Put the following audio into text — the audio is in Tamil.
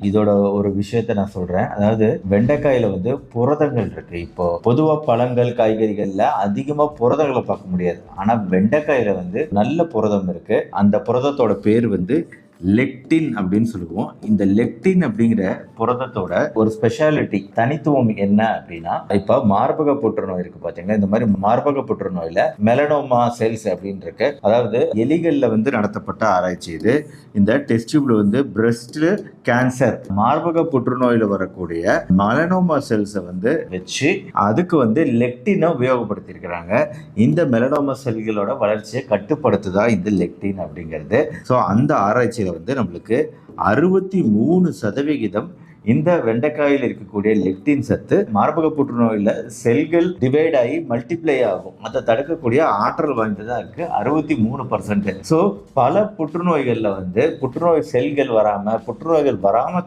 இதோட ஒரு விஷயத்த நான் சொல்றேன். அதாவது வெண்டைக்காயில வந்து புரதங்கள் இருக்கு. இப்போ பொதுவா பழங்கள், காய்கறிகள்ல அதிகமா புரதங்கள பார்க்க முடியாது. ஆனா வெண்டைக்காயில வந்து நல்ல புரதம் இருக்கு. அந்த புரதத்தோட பேர் வந்து லெக்டின் அப்படின்னு சொல்லுவோம். இந்த லெக்டின் அப்படிங்கிற புரதத்தோட ஒரு ஸ்பெஷாலிட்டி தனித்துவம் என்ன அப்படின்னா, இப்ப மார்பக புற்றுநோய் இருக்கு பாத்தீங்களா, இந்த மாதிரி மார்பக புற்றுநோயில மெலனோமா செல்ஸ் அப்படின்னு இருக்கு. அதாவது எலிகள்ல வந்து நடத்தப்பட்ட ஆராய்ச்சி இது. இந்த டெஸ்ட் டியூப்ல வந்து பிரஸ்ட் கேன்சர் மார்பக புற்றுநோயில வரக்கூடிய மெலனோமா செல்ஸை வந்து வச்சு அதுக்கு வந்து லெக்டினை உபயோகப்படுத்தி இருக்கிறாங்க. இந்த மெலனோமா செல்களோட வளர்ச்சியை கட்டுப்படுத்துதா இந்த லெக்டின் அப்படிங்கிறது. ஸோ அந்த ஆராய்ச்சியில வந்து நம்மளுக்கு 63% இந்த வெண்டைக்காயில் இருக்கக்கூடிய லெக்டின் சத்து மார்பக புற்றுநோயில செல்கள் டிவைட் ஆகி மல்டிப்ளை ஆகும், அதை தடுக்கக்கூடிய ஆற்றல் வாய்ந்ததா இருக்கு 63%. ஸோ பல புற்றுநோய்கள்ல வந்து புற்றுநோய் செல்கள் வராம புற்றுநோய்கள் வராம